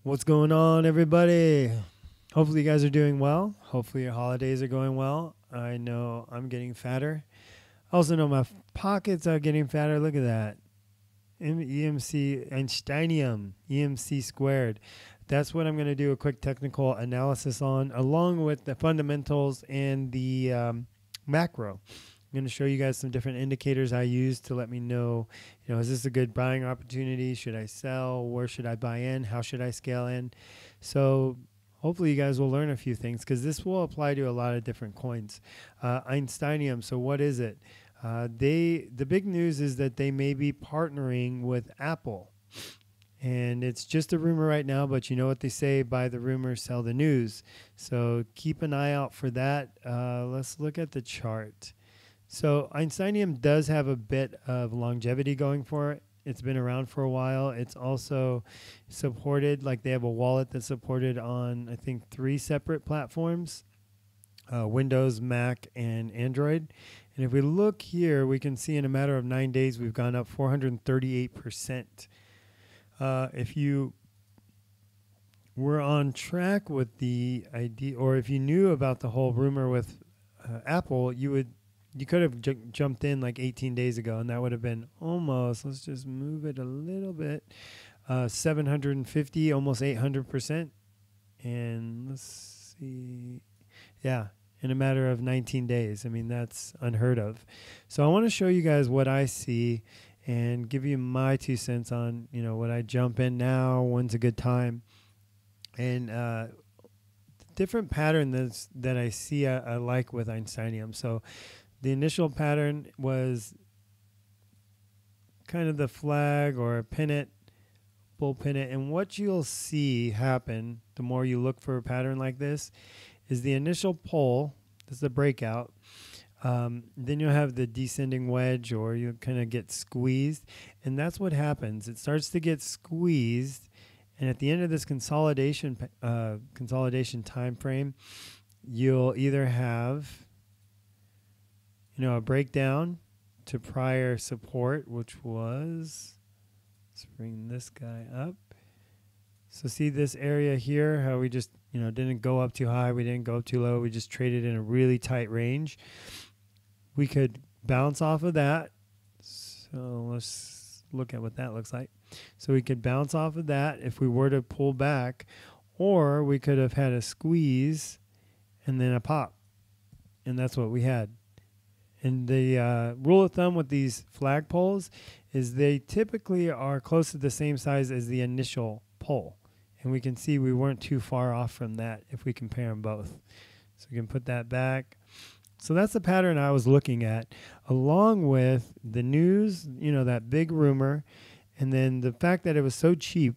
What's going on, everybody? Hopefully, you guys are doing well. Hopefully, your holidays are going well. I know I'm getting fatter. I also know my pockets are getting fatter. Look at that. EMC, Einsteinium, EMC squared. That's what I'm going to do a quick technical analysis on, along with the fundamentals and the macro. I'm going to show you guys some different indicators I use to let me know, is this a good buying opportunity? Should I sell? Where should I buy in? How should I scale in? So hopefully you guys will learn a few things because this will apply to a lot of different coins. Einsteinium, so what is it? The big news is that they may be partnering with Apple. And it's just a rumor right now, but you know what they say, buy the rumor, sell the news. So keep an eye out for that. Let's look at the chart. So Einsteinium does have a bit of longevity going for it. It's been around for a while. It's also supported, like they have a wallet that's supported on, I think, 3 separate platforms, Windows, Mac, and Android. And if we look here, we can see in a matter of 9 days, we've gone up 438%. If you were on track with the idea, or if you knew about the whole rumor with Apple, you could have jumped in like 18 days ago, and that would have been almost, let's just move it a little bit, 750, almost 800%. And let's see, yeah, in a matter of 19 days. I mean, that's unheard of. So I want to show you guys what I see and give you my 2 cents on, would I jump in now? When's a good time? And different pattern that I see I like with Einsteinium. So the initial pattern was kind of the flag or pin it, bull pin it. And what you'll see happen the more you look for a pattern like this is the initial pull, this is the breakout. Then you'll have the descending wedge, or you kind of get squeezed. And that's what happens. It starts to get squeezed. And at the end of this consolidation time frame, you'll either have a breakdown to prior support, which was, let's bring this guy up. So see this area here, how we just, didn't go up too high, we didn't go up too low, we just traded in a really tight range. We could bounce off of that. So let's look at what that looks like. So we could bounce off of that if we were to pull back, or we could have had a squeeze and then a pop. And that's what we had. And the rule of thumb with these flagpoles is they typically are close to the same size as the initial pole. And we can see we weren't too far off from that if we compare them both. So we can put that back. So that's the pattern I was looking at, along with the news, that big rumor, and then the fact that it was so cheap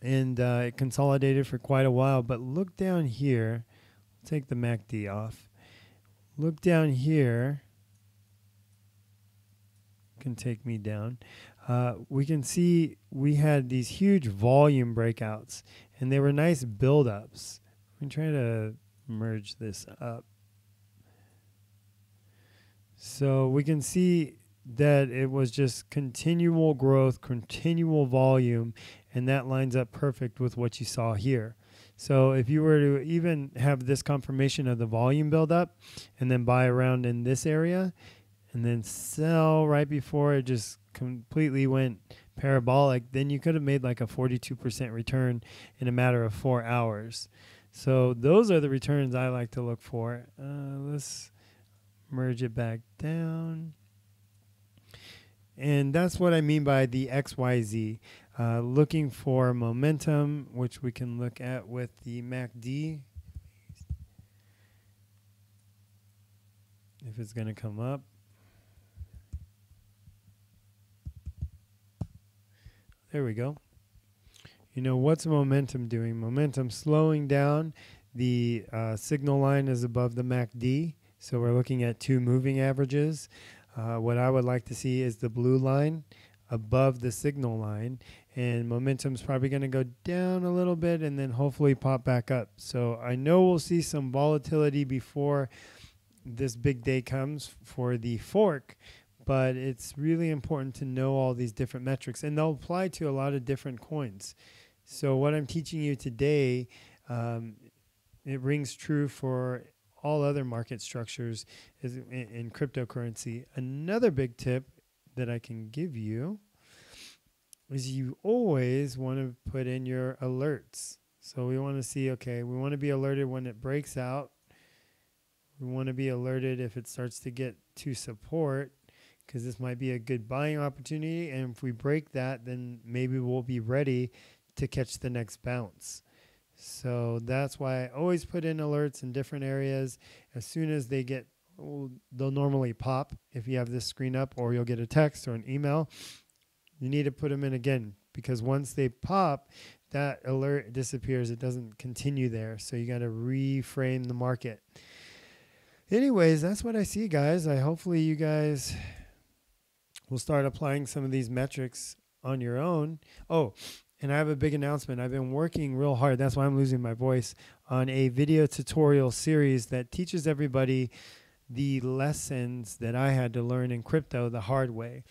and it consolidated for quite a while. But look down here. Take the MACD off. Look down here. Can take me down. We can see we had these huge volume breakouts, and they were nice buildups. I'm trying to merge this up. So we can see that it was just continual growth, continual volume, and that lines up perfect with what you saw here. So if you were to even have this confirmation of the volume buildup and then buy around in this area and then sell right before it just completely went parabolic, then you could have made like a 42% return in a matter of 4 hours. So those are the returns I like to look for. Let's merge it back down. And that's what I mean by the XYZ. Looking for momentum, which we can look at with the MACD. If it's going to come up. There we go. What's momentum doing? Momentum slowing down. The signal line is above the MACD. So we're looking at 2 moving averages. What I would like to see is the blue line above the signal line, and momentum's probably going to go down a little bit and then hopefully pop back up. So I know we'll see some volatility before this big day comes for the fork, but it's really important to know all these different metrics, and they'll apply to a lot of different coins. So what I'm teaching you today, it rings true for all other market structures is in cryptocurrency. Another big tip that I can give you is you always want to put in your alerts. So we want to see, okay, we want to be alerted when it breaks out. We want to be alerted if it starts to get to support, because this might be a good buying opportunity. And if we break that, then maybe we'll be ready to catch the next bounce. So that's why I always put in alerts in different areas. As soon as they get, they'll normally pop if you have this screen up, or you'll get a text or an email. You need to put them in again, because once they pop, that alert disappears. It doesn't continue there. So you got to reframe the market. Anyways, that's what I see, guys. Hopefully you guys will start applying some of these metrics on your own. Oh, and I have a big announcement. I've been working real hard. That's why I'm losing my voice, on a video tutorial series that teaches everybody the lessons that I had to learn in crypto the hard way.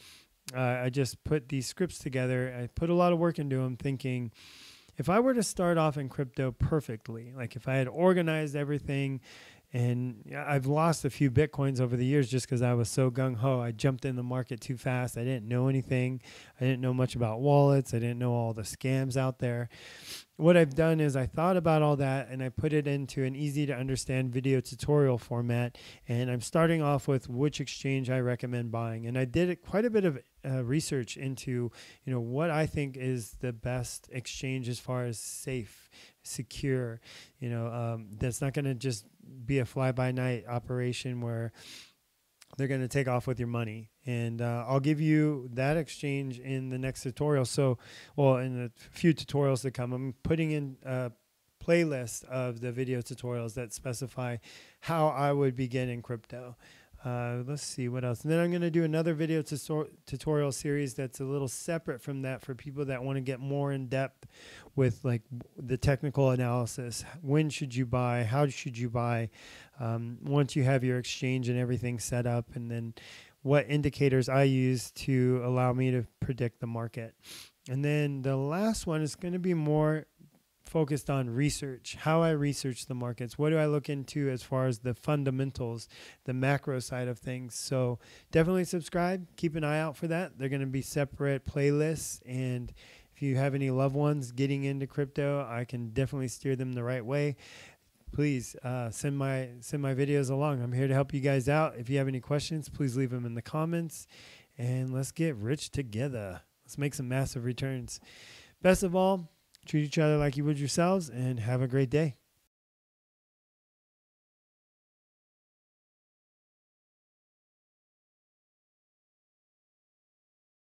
I just put these scripts together. I put a lot of work into them, thinking if I were to start off in crypto perfectly, like if I had organized everything, and I've lost a few Bitcoins over the years just because I was so gung-ho. I jumped in the market too fast. I didn't know anything. I didn't know much about wallets. I didn't know all the scams out there. What I've done is I thought about all that, and I put it into an easy-to-understand video tutorial format. And I'm starting off with which exchange I recommend buying. And I did quite a bit of research into, what I think is the best exchange as far as safe, secure, that's not going to just be a fly-by-night operation where they're going to take off with your money. And I'll give you that exchange in the next tutorial. In a few tutorials to come, I'm putting in a playlist of the video tutorials that specify how I would begin in crypto. Let's see what else. And then I'm going to do another video tutorial series that's a little separate from that for people that want to get more in depth with like the technical analysis. When should you buy? How should you buy? Once you have your exchange and everything set up, and then what indicators I use to allow me to predict the market. And then the last one is going to be more focused on research, how I research the markets. What do I look into as far as the fundamentals, the macro side of things? So definitely subscribe. Keep an eye out for that. They're going to be separate playlists. And if you have any loved ones getting into crypto, I can definitely steer them the right way. Please send my videos along. I'm here to help you guys out. If you have any questions, please leave them in the comments. And let's get rich together. Let's make some massive returns. Best of all, treat each other like you would yourselves, and have a great day.